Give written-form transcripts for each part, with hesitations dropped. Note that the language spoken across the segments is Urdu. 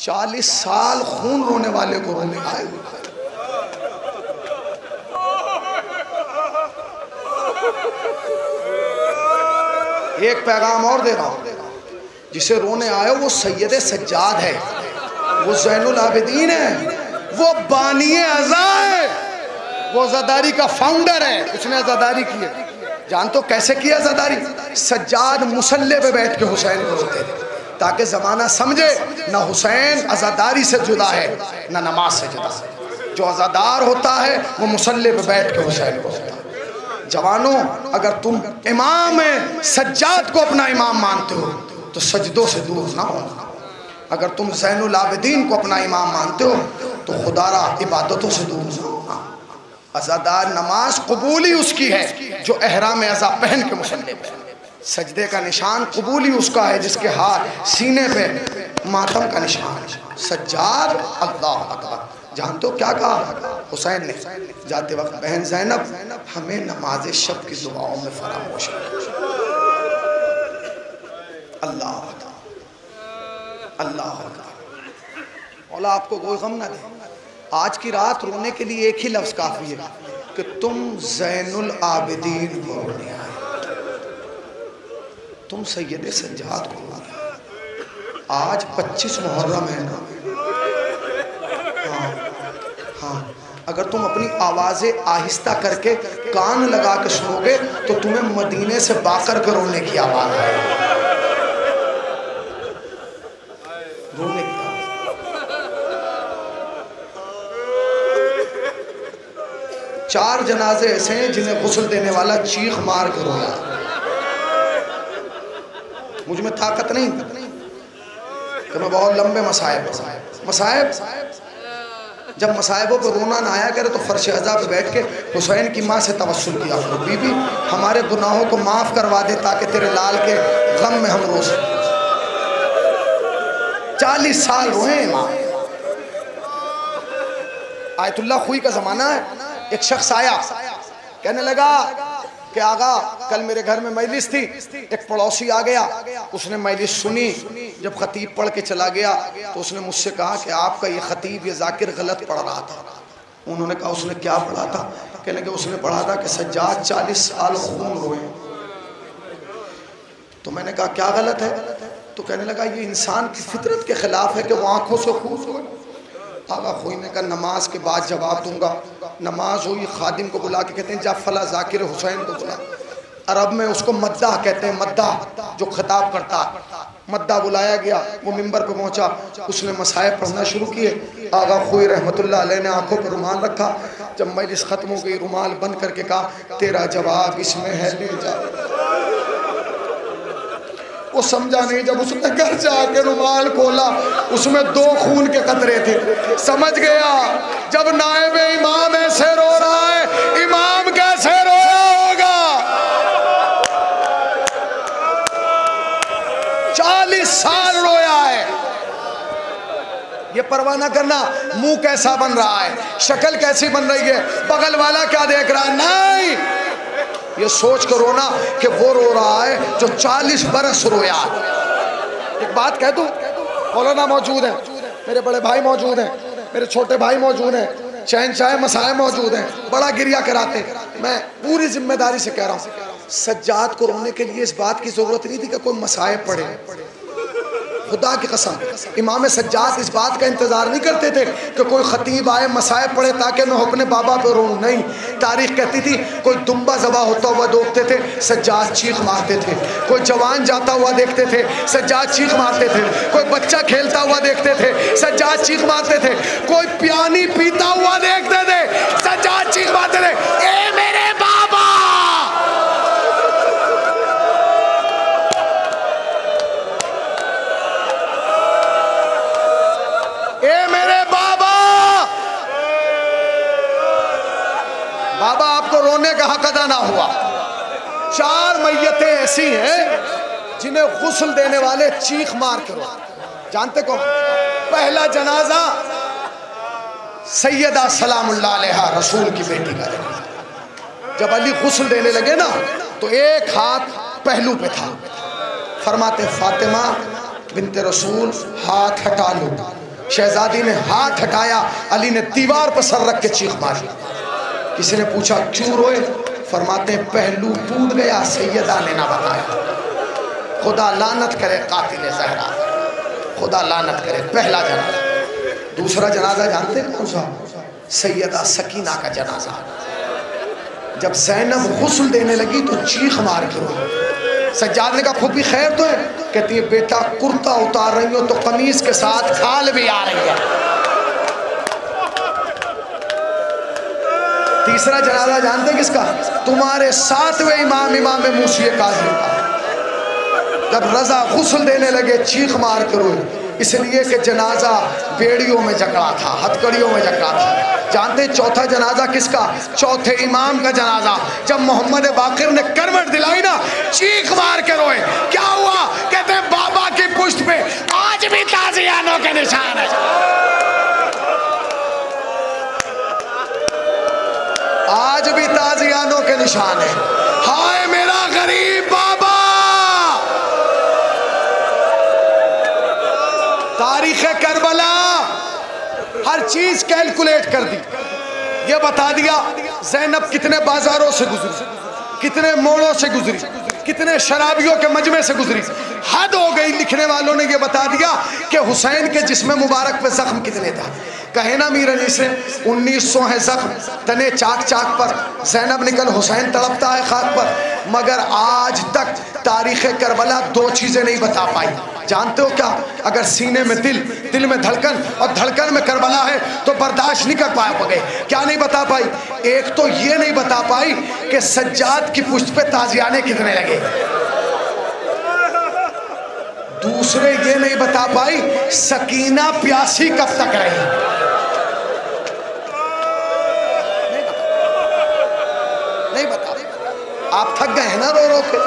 40 سال خون رونے والے کو رونے آئے ہوئے. ایک پیغام اور دے رہا ہوں، جسے رونے آئے وہ سید سجاد ہے، وہ زین العابدین ہے، وہ بانی عزا ہے، وہ عزاداری کا فاؤنڈر ہے. اس نے عزاداری کی ہے. جانتو کیسے کیا عزاداری؟ سجاد مصلی پہ بیٹھ کے حسین کو روتے تھے تاکہ زمانہ سمجھے نہ حسین عزاداری سے جدا ہے نہ نماز سے جدا ہے. جو عزادار ہوتا ہے وہ مصلی پہ بیٹھ کے حسین کو روتا ہے. جوانوں، اگر تم امام سجاد کو اپنا امام مانتے ہو تو سجدوں سے دور نہ ہو. اگر تم زین العابدین کو اپنا امام مانتے ہو تو خدا را عبادتوں سے دور نہ ہو. عزادار نماز قبولی اس کی ہے جو احرام عزا پہن کے مصلی پہ. سجدے کا نشان قبولی اس کا ہے جس کے ہاتھ سینے پہ ماتم کا نشان. سجاد اللہ اکبر. جانتے ہو کیا کہا حسین نے جاتے وقت؟ بہن زینب ہمیں نماز شب کی دعاؤں میں فراموش ہے. اللہ اللہ مولا آپ کو کوئی غم نہ دے. آج کی رات رونے کے لیے ایک ہی لفظ کافی ہے کہ تم زین العابدین کو رونے آئے، تم سید سجاد کو رونے آئے. آج 25 محرم ہے نا. ہاں اگر تم اپنی آوازیں آہستہ کر کے کان لگا کے سنو گے تو تمہیں مدینے سے باقر کے رونے کی آواز آئے. رونے کی آواز. 4 جنازے ایسے ہیں جنہیں غسل دینے والا چیخ مار کے رویا. مجھ میں طاقت نہیں کہ میں بہت لمبے مسائب جب مصائبوں پہ رونا نہ آیا کرے تو فرش عزا پہ بیٹھ کے حسین کی ماں سے توسل کیا کرو، بی بی ہمارے گناہوں کو معاف کروا دے تاکہ تیرے لال کے غم میں ہم رو سکیں. 40 سال روئے ماں. آیت اللہ خوئی کا زمانہ ہے. ایک شخص آیا کہنے لگا کہ آقا کل میرے گھر میں مجلس تھی، ایک پڑوسی آ گیا، اس نے مجلس سنی. جب خطیب پڑھ کے چلا گیا تو اس نے مجھ سے کہا کہ آپ کا یہ خطیب یہ ذاکر غلط پڑھ رہا تھا. انہوں نے کہا اس نے کیا پڑھا تھا؟ کہنے لگے اس نے پڑھا تھا کہ سجاد 40 سال خون روئے. تو میں نے کہا کیا غلط ہے؟ تو کہنے لگا یہ انسان کی فطرت کے خلاف ہے کہ وہ آنکھوں سے خون روئے. آقا خوئی نے کہا نماز کے بعد جواب دوں گا. نماز ہوئی، خادم کو بلا کے کہتے ہیں جا فلاں ذاکر حسین کو بلا. عرب میں اس کو مداح کہتے ہیں، مداح جو خطاب کرتا ہے. مداح بلایا گیا، وہ منبر پہ پہنچا، اس نے مصائب پڑھنا شروع کیے. آقا خوئی رحمت اللہ علیہ نے آنکھوں پہ رومال رکھا. جب مجلس ختم ہو گئی رومال بند کر کے کہا تیرا جواب اس میں ہے، لے جا. وہ سمجھا نہیں. جب اس نے گھر جا کے رومال کھولا اس میں 2 خون کے قطرے تھے. سمجھ گیا جب نائب امام ایسے رو رہا ہے امام کیسے رویا ہوگا. 40 سال رویا ہے. یہ پرواہ نہ کرنا منہ کیسا بن رہا ہے، شکل کیسی بن رہی ہے، بغل والا کیا دیکھ رہا ہے. نہیں، یہ سوچ کر رونا کہ وہ رو رہا ہے جو 40 برس رویا. ایک بات کہہ دوں، مولانا موجود ہیں، میرے بڑے بھائی موجود ہیں، میرے چھوٹے بھائی موجود ہیں، شہنشاہ مسائل موجود ہیں، بڑا گریہ کراتے. میں پوری ذمہ داری سے کہہ رہا ہوں سجاد کو رونے کے لیے اس بات کی ضرورت نہیں تھی کہ کوئی مصائب پڑھے. خدا کی قسم امام سجاد اس بات کا انتظار نہیں کرتے تھے کہ کوئی خطیب آئے مصائب پڑھے تاکہ میں اپنے بابا پہ روؤں. نہیں، تاریخ کہتی تھی کوئی دمبا ذبح ہوتا ہوا دیکھتے تھے سجاد چیخ مارتے تھے. کوئی جوان جاتا ہوا دیکھتے تھے سجاد چیخ مارتے تھے. کوئی بچہ کھیلتا ہوا دیکھتے تھے سجاد چیخ مارتے تھے. کوئی پیانی پیتا ہوا دیکھتے تھے سجاد چیخ مارتے تھے. اے میرے بابا، اے میرے بابا. بابا آپ کو رونے کا حق ادا نہ ہوا. 4 میتیں ایسی ہیں جنہیں غسل دینے والے چیخ مار کے رو. جانتے کون؟ پہلا جنازہ سیدہ سلام اللہ علیہا رسول کی بیٹی کا جنازہ. جب علی غسل دینے لگے نا تو ایک ہاتھ پہلو پہ تھا. فرماتے فاطمہ بنت رسول ہاتھ ہٹا لو. شہزادی نے ہاتھ ہٹایا، علی نے دیوار پر سر رکھ کے چیخ ماری۔ کسی نے پوچھا کیوں روئے؟ فرماتے ہیں پہلو ٹوٹ گیا، سیدہ نے نہ بتایا۔ خدا لعنت کرے قاتل زہرا، خدا لعنت کرے۔ پہلا جنازہ۔ دوسرا جنازہ جانتے ہیں کون سا؟ سیدہ سکینہ کا جنازہ۔ جب زینب غسل دینے لگی تو چیخ مار کے روئی۔ سجاد نے کہا پھوپھی خیر تو ہے؟ کہتی ہے بیٹا کرتا اتار رہی ہو تو قمیص کے ساتھ کھال بھی آ رہی ہے۔ تیسرا جنازہ جانتے کس کا؟ تمہارے ساتویں امام موسی کاظم کا۔ جب رضا غسل دینے لگے چیخ مار کے روئی، اس لیے کہ جنازہ بیڑیوں میں جکڑا تھا، ہتھکڑیوں میں جکڑا تھا۔ جانتے چوتھا جنازہ کس کا؟ چوتھے امام کا جنازہ۔ جب محمد باقر نے کروٹ دلائی نا، چیخ مار کے روئے۔ کیا ہوا؟ کہتے ہیں بابا کی پشت پہ آج بھی تازیانوں کے نشان ہے، آج بھی تازیانوں کے نشان ہے۔ ہائے میرا غریب بابا۔ تاریخ کربلا ہر چیز کیلکولیٹ کر دی۔ یہ بتا دیا زینب کتنے بازاروں سے گزری، کتنے موڑوں سے گزری، کتنے شرابیوں کے مجمع سے گزری۔ حد ہو گئی۔ لکھنے والوں نے یہ بتا دیا کہ حسین کے جسم مبارک پہ زخم کتنے تھا۔ کہے نا میر علی سے 1900 ہے زخم، تنے چاک چاک پر، زینب نکل حسین تڑپتا ہے خاک پر۔ مگر آج تک تاریخ کربلا دو چیزیں نہیں بتا پائی۔ جانتے ہو کیا؟ اگر سینے میں دل میں دھڑکن اور دھڑکن میں کربلا ہے تو برداشت نہیں کر پایا گئے۔ کیا نہیں بتا پائی؟ ایک تو یہ نہیں بتا پائی کہ سجاد کی پشت پہ تازیانے کتنے لگے، دوسرے یہ نہیں بتا پائی سکینہ پیاسی کب تک رہی۔ نہیں بتا۔ آپ تھک گئے ہیں نا رو رو کے،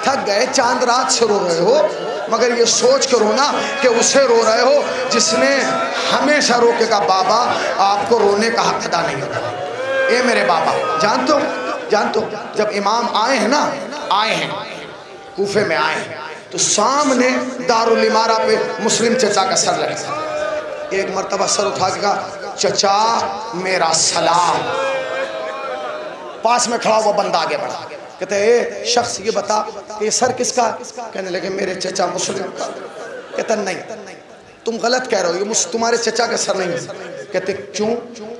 تھک گئے، چاند رات سے رو رہے ہو، مگر یہ سوچ کے رونا کہ اسے رو رہے ہو جس نے ہمیشہ رو کے کہا بابا آپ کو رونے کا حق ادا نہیں ہوتا۔ اے میرے بابا، جانتے ہو جب امام آئے ہیں نا، آئے ہیں کوفے میں آئے ہیں تو سامنے دارالامارہ پہ مسلم چچا کا سر لگا۔ ایک مرتبہ سر اٹھا کے کہا چچا میرا سلام۔ پاس میں کھڑا ہوا بندہ آگے بڑھا، کہتے ہیں اے شخص یہ بتا کہ یہ سر کس کا؟ کہنے لگے میرے چچا مسلم کا۔ کہتا نہیں تم غلط کہہ رہے ہو، یہ تمہارے چچا کا سر نہیں ہے۔ کہتے کیوں؟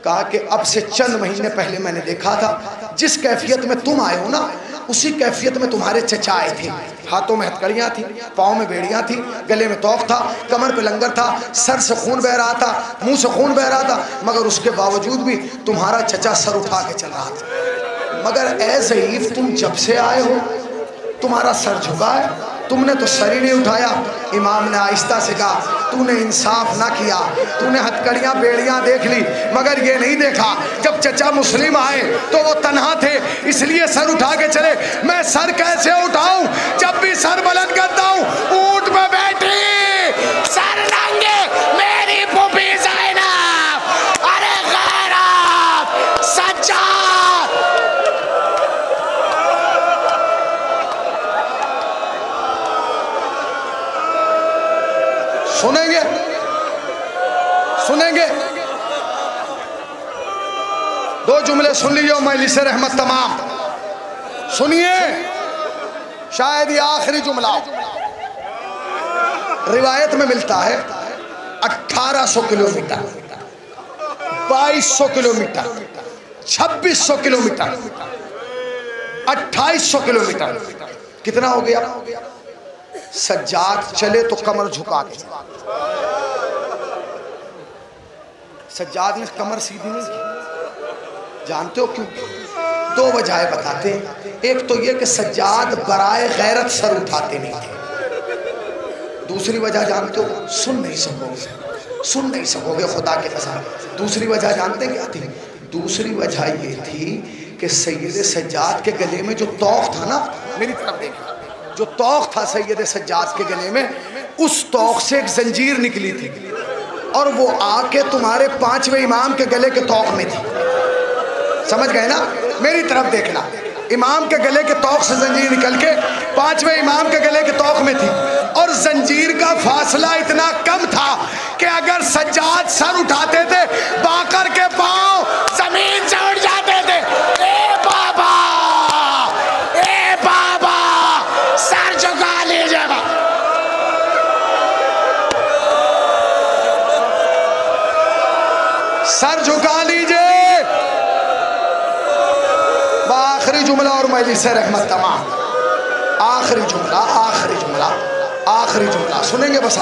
کہا کہ اب سے چند مہینے پہلے میں نے دیکھا تھا جس کیفیت میں تم آئے ہو نا، اسی کیفیت میں تمہارے چچا آئے تھے۔ ہاتھوں میں ہتھکڑیاں تھیں، پاؤں میں بیڑیاں تھیں، گلے میں توق تھا، کمر پہ لنگر تھا، سر سے خون بہ رہا تھا، منہ سے خون بہ رہا تھا، مگر اس کے باوجود بھی تمہارا چچا سر اٹھا کے چل رہا تھا۔ مگر اے ضعیف تم جب سے آئے ہو تمہارا سر جھکا ہے، تم نے تو سر ہی نہیں اٹھایا۔ امام نے آہستہ سے کہا تو نے انصاف نہ کیا، تو نے ہتھکڑیاں بیڑیاں دیکھ لی مگر یہ نہیں دیکھا جب چچا مسلم آئے تو وہ تنہا تھے اس لیے سر اٹھا کے چلے۔ میں سر کیسے اٹھاؤں؟ جب بھی سر بلند کرتا ہوں اونٹ پہ بیٹھی سر ننگے میری پھوپھی زینب، ارے غیرت سجاد۔ سنیں گے دو جملے سن لیجیے مجلس رحمت تمام سنیے، شاید یہ آخری جملہ روایت میں ملتا ہے 1800 کلومیٹر، 2200 کلومیٹر، 2600 کلومیٹر، 2800 کلومیٹر، کتنا ہو گیا؟ سجاد چلے تو کمر جھکا کے، سجاد نے کمر سیدھی نہیں کی۔ جانتے ہو کیوں؟ دو وجہ بتاتے ہیں۔ ایک تو یہ کہ سجاد برائے غیرت سر اٹھاتے نہیں تھے۔ دوسری وجہ جانتے ہو؟ سن نہیں سکو گے خدا کے قسم۔ دوسری وجہ جانتے کیا تھی؟ دوسری وجہ یہ تھی کہ سید سجاد کے گلے میں جو توق تھا نا، میری طرف دیکھا، جو توق تھا سید سجاد کے گلے میں، اس توق سے ایک زنجیر نکلی تھی اور وہ آ کے تمہارے پانچویں امام کے گلے کے توق میں تھی۔ سمجھ گئے نا؟ میری طرف دیکھنا، امام کے گلے کے توق سے زنجیر نکل کے پانچویں امام کے گلے کے توق میں تھی اور زنجیر کا فاصلہ اتنا کم تھا کہ اگر سجاد سر اٹھاتے تھے باقر کے پاؤں زمین سے اٹھ جاتے تھے. اے بابا سر جھکا لیجئے گا. سر جھکا لیجئے. آخری جملہ اور مجلس رحمت تمام. آخری جملہ سنیں گے بس.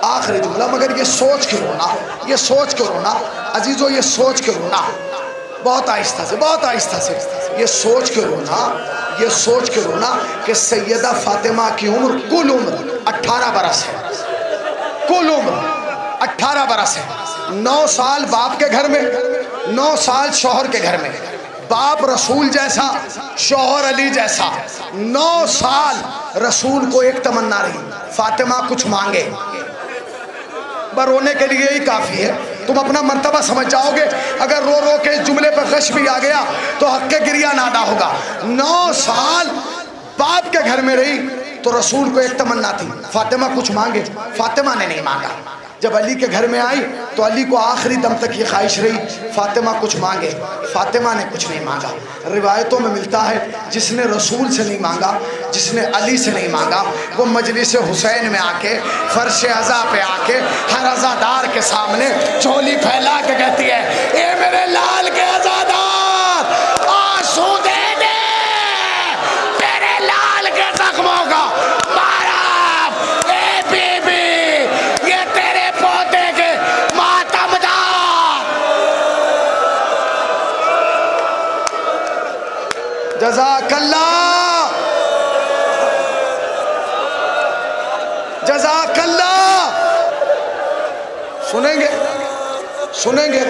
آخری جملہ مگر یہ سوچ کے رونا عزیزو, یہ سوچ کے رونا بہت آہستہ سے یہ سوچ کے رونا کہ سیدہ فاطمہ کی عمر کل عمر 18 برس ہے. 9 سال باپ کے گھر میں, 9 سال شوہر کے گھر میں. باپ رسول جیسا, شوہر علی جیسا. 9 سال رسول کو ایک تمنا رہی, فاطمہ کچھ مانگے. رونے کے لیے ہی کافی ہے. تم اپنا مرتبہ سمجھ جاؤ گے. اگر رو رو کے اس جملے پر غش بھی آ گیا تو حق کے گریہ نادا ہوگا. 9 سال باپ کے گھر میں رہی تو رسول کو ایک تمنا تھی, فاطمہ کچھ مانگے. فاطمہ نے نہیں مانگا. جب علی کے گھر میں آئی تو علی کو آخری دم تک یہ خواہش رہی فاطمہ کچھ مانگے. فاطمہ نے کچھ نہیں مانگا. روایتوں میں ملتا ہے جس نے رسول سے نہیں مانگا, جس نے علی سے نہیں مانگا, وہ مجلس حسین میں آ کے فرش عزا پہ آ کے ہر عزادار کے سامنے جھولی پھیلا کے کہتی ہے اے میرے لال کے عزادار, آنسو دے دے میرے لال کے زخموں کا. جزاک اللہ, جزاک اللہ. سنیں گے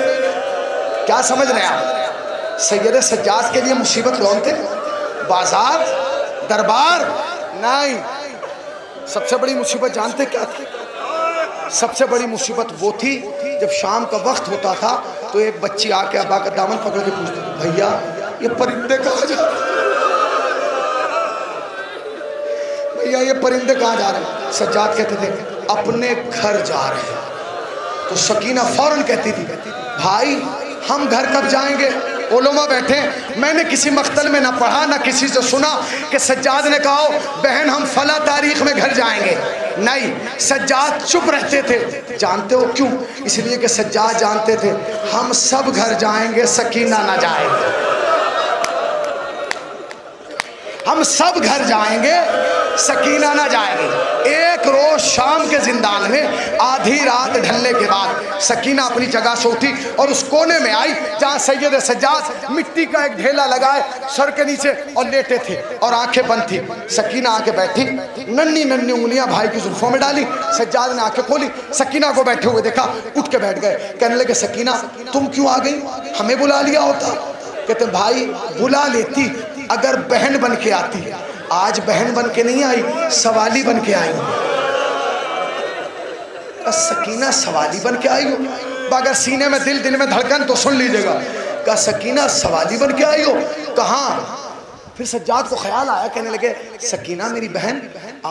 کیا سمجھ رہے ہیں آپ؟ سید سجاد کے لیے مصیبت کون تھے؟ بازار, دربار نہیں. سب سے بڑی مصیبت جانتے کیا تھی؟ سب سے بڑی مصیبت وہ تھی جب شام کا وقت ہوتا تھا تو ایک بچی آ کے ابا کا دامن پکڑ کے پوچھتی تھی بھیا یہ پرندے کہاں جا رہے ہیں؟ بھیا یہ پرندے کہاں جا رہے ہیں؟ سجاد کہتے تھے اپنے گھر جا رہے ہیں. تو سکینہ فوراً کہتی تھی بھائی ہم گھر کب جائیں گے؟ علماء بیٹھے, میں نے کسی مقتل میں نہ پڑھا نہ کسی سے سنا کہ سجاد نے کہا بہن ہم فلاں تاریخ میں گھر جائیں گے. نہیں, سجاد چپ رہتے تھے. جانتے ہو کیوں؟ اس لیے کہ سجاد جانتے تھے ہم سب گھر جائیں گے, سکینہ نہ جائیں گے. ہم سب گھر جائیں گے, سکینہ نہ جائیں گے. ایک روز شام کے زندان میں آدھی رات ڈھلنے کے بعد سکینہ اپنی جگہ سے اٹھی اور اس کونے میں آئی جہاں سید سجاد مٹی کا ایک ڈھیلا لگائے سر کے نیچے اور لیٹے تھے اور آنکھیں بند تھی. سکینہ آ کے بیٹھی, ننھی ننھی انگلیاں بھائی کی زلفوں میں ڈالی. سجاد نے آنکھیں کھولی, سکینہ کو بیٹھے ہوئے دیکھا, اٹھ کے بیٹھ گئے. کہنے لگے سکینہ تم کیوں آ گئی؟ ہمیں بلا لیا ہوتا. کہتے بھائی بلا لیتی اگر بہن بن کے آتی. آج بہن بن کے نہیں آئی, سوالی بن کے آئی. سکینہ سوالی بن کے آئی ہو؟ اگر سینے میں دل میں دھڑکن تو سن لیجئے گا. کہا سکینہ سوالی بن کے آئی ہو؟ کہاں؟ پھر سجاد کو خیال آیا, کہنے لگے سکینہ میری بہن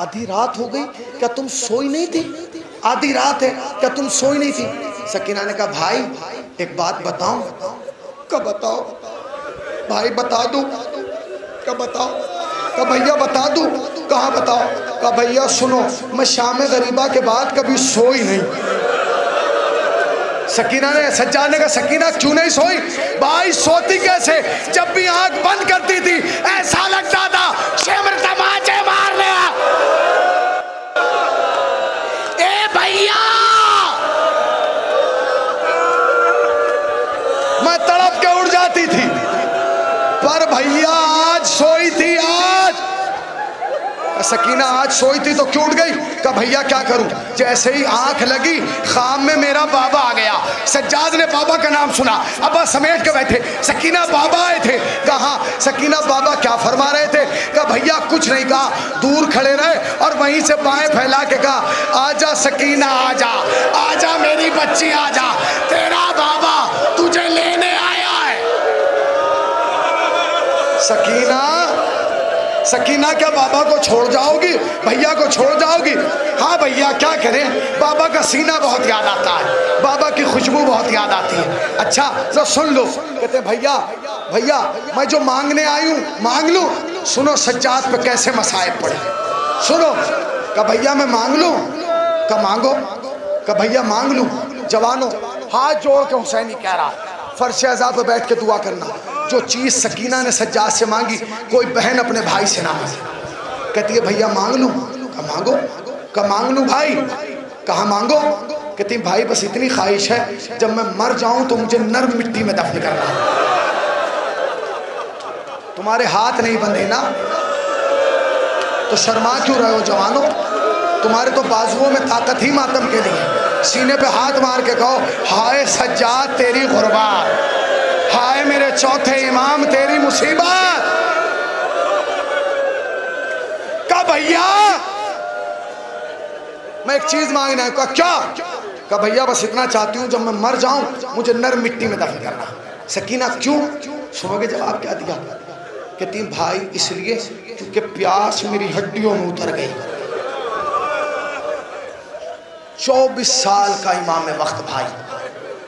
آدھی رات ہو گئی, کیا تم سوئی نہیں تھی؟ آدھی رات ہے, کیا تم سوئی نہیں تھی؟ سکینہ نے کہا بھائی ایک بات بتاؤں. کہا بتاؤ بھائی, بتا دوں. کہا بتاؤ. کہا بھیا بتا دوں. کہاں بتاؤ. کہا بھیا سنو, میں شام غریبہ کے بعد کبھی سوئی نہیں. سکینہ نے, سجاد نے کہا سکینہ کیوں نہیں سوئی؟ بھائی سوتی کیسے؟ جب بھی آنکھ بند کرتی تھی ایسا لگتا تھا شمر تماچے مار لیا. اے بھیا میں تڑپ کے اڑ جاتی تھی, پر بھیا آج سوئی تھی. آج سکینہ آج سوئی تھی تو کیوں اٹھ گئی؟ کہا بھیا کیا کروں, جیسے ہی آنکھ لگی خواب میں میرا بابا آ گیا. سجاد نے بابا کا نام سنا, ابا سمیٹ کے بیٹھے. سکینہ بابا آئے تھے. کہا سکینہ بابا کیا فرما رہے تھے؟ کہا بھیا کچھ نہیں. کہا دور کھڑے رہے اور وہیں سے بائیں پھیلا کے کہا آجا سکینہ آجا, آجا میری بچی آجا, تیرا بابا تجھے لینے آیا ہے. سکینہ سکینہ کیا بابا کو چھوڑ جاؤ گی؟ بھیا کو چھوڑ جاؤ گی؟ ہاں بھیا کیا کریں، بابا کا سینہ بہت یاد آتا ہے، بابا کی خوشبو بہت یاد آتی ہے۔ اچھا ذرا سن لو، کہتے ہیں بھیا میں جو مانگنے آئی ہوں مانگ لوں؟ سنو سجاد پہ کیسے مصائب پڑے، سنو۔ کہ بھیا میں مانگ لوں؟ کہ مانگو۔ کہ بھیا مانگ لوں؟ جوانوں ہاتھ جوڑ کے حسینی کہہ رہا، فرش اعزاز پہ بیٹھ کے دعا کرنا، جو چیز سکینہ نے سجاد سے مانگی کوئی بہن اپنے بھائی سے نہ مانگے۔ کہتی ہے بھیا مانگ لوں؟ کہ مانگو۔ کہ مانگ لوں بھائی؟ کہاں مانگو؟ کہتی بھائی بس اتنی خواہش ہے جب میں مر جاؤں تو مجھے نرم مٹی میں دفن کرنا۔ تمہارے ہاتھ نہیں بندھے نا تو شرما کیوں رہے ہو جوانوں؟ تمہارے تو بازوؤں میں طاقت ہی ماتم کے لیے، سینے پہ ہاتھ مار کے کہو ہائے سجاد تیری غربت، ہائے میرے چوتھے امام تیری مصیبت۔ کہا بھیا میں ایک چیز مانگنا ہے۔ کہا کیا؟ کہا بھیا بس اتنا چاہتی ہوں جب میں مر جاؤں مجھے نرم مٹی میں دفن کرنا۔ سکینہ کیوں؟ سنو گے جواب کیا دیا؟ کہتی بھائی اس لیے کیونکہ پیاس میری ہڈیوں میں اتر گئی۔ 24 سال کا امام وقت بھائی،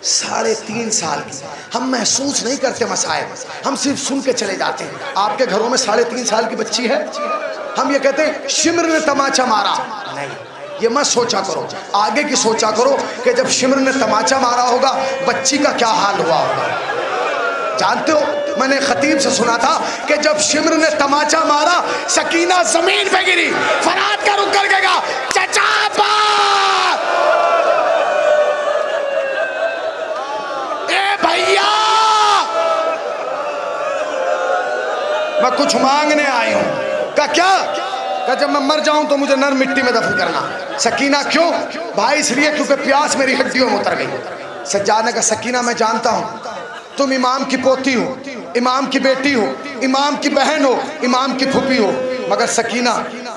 3.5 سال کی، ہم محسوس نہیں کرتے مسائل، ہم صرف سن کے چلے جاتے ہیں۔ آپ کے گھروں میں 3.5 سال کی بچی ہے، ہم یہ کہتے ہیں شمر نے تماچا مارا، نہیں یہ مت سوچا کرو، آگے کی سوچا کرو کہ جب شمر نے تماچا مارا ہوگا بچی کا کیا حال ہوا ہوگا۔ جانتے ہو میں نے خطیب سے سنا تھا کہ جب شمر نے تماچا مارا سکینہ زمین پہ گری، فرات کا رک کر کے کہا چچا پاک، اے بھیا میں کچھ مانگنے آئی ہوں۔ کہا کیا؟ کہا جب میں مر جاؤں تو مجھے نرم مٹی میں دفن کرنا۔ سکینہ کیوں؟ بھائی اس لیے کیونکہ پیاس میری ہڈیوں میں اتر گئی۔ سجاد نے کہا سکینہ میں جانتا ہوں تم امام کی پوتی ہو، امام کی بیٹی ہو، امام کی بہن ہو، امام کی پھوپھی ہو، مگر سکینہ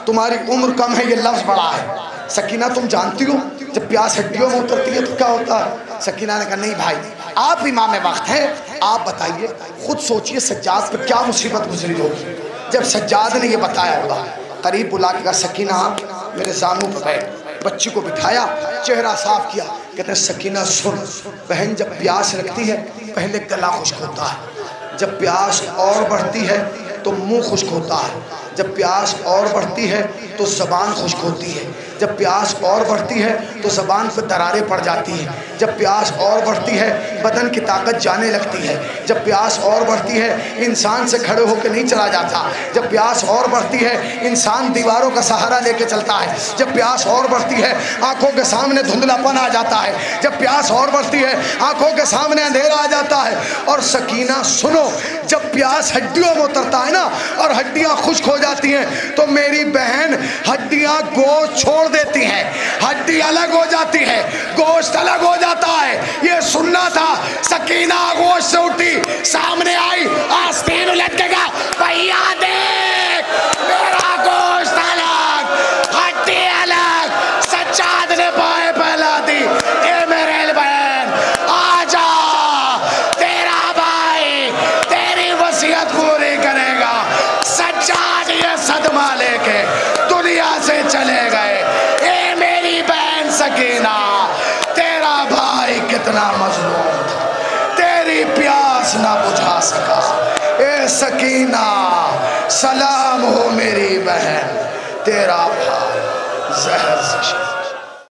تمہاری عمر کم ہے، یہ لفظ بڑا ہے۔ سکینہ تم جانتی ہو جب پیاس ہڈیوں میں اترتی ہے تو کیا ہوتا ہے؟ سکینہ نے کہا نہیں بھائی آپ امام وقت ہیں، آپ بتائیے، خود سوچئے سجاد پر کیا مصیبت گزری ہوگی جب سجاد نے یہ بتایا ہوگا۔ قریب بلا کے کہا سکینہ میرے زانوں پہ بیٹھ، بچی کو بٹھایا، چہرہ صاف کیا، کہتے ہیں سکینہ سن، بہن جب پیاس لگتی ہے پہلے گلا خشک ہوتا ہے، جب پیاس اور بڑھتی ہے تو منہ خشک ہوتا ہے، جب پیاس اور بڑھتی ہے تو زبان خشک ہوتی ہے، جب پیاس اور بڑھتی ہے تو زبان پہ دراریں پڑ جاتی ہیں، جب پیاس اور بڑھتی ہے بدن کی طاقت جانے لگتی ہے، جب پیاس اور بڑھتی ہے انسان سے کھڑے ہو کے نہیں چلا جاتا، جب پیاس اور بڑھتی ہے انسان دیواروں کا سہارا لے کے چلتا ہے، جب پیاس اور بڑھتی ہے آنکھوں کے سامنے دھندلا پن آ جاتا ہے، جب پیاس اور بڑھتی ہے آنکھوں کے سامنے اندھیرا آ جاتا ہے۔ اور سکینہ سنو جب پیاس ہڈیوں میں اترتا ہے نا اور ہڈیاں خشک ہو جاتی ہیں تو میری بہن ہڈیاں گوشت چھوڑ دیتی ہیں، ہڈی الگ ہو جاتی ہے، گوشت الگ ہو جاتا ہے۔ یہ سننا تھا۔ سکینہ گوشت سے اٹھی، سامنے آئی، آستین الٹ کے کہا بھیا دیکھ میرا گوشت الگ، ہڈی الگ۔ سجاد نے بائیں پھیلا دی، اے میرے بہن آجا، تیرا بھائی تیری وصیت پوری کرے گا۔ سجاد یہ صدمہ لے کے دنیا سے چلے گئے۔ اے میری بہن سکینہ تیرا بھائی کتنا مظلوم تھا، تیری پیاس نہ بجھا سکا۔ اے سکینہ سلام ہو میری بہن، تیرا بھائی زہر سے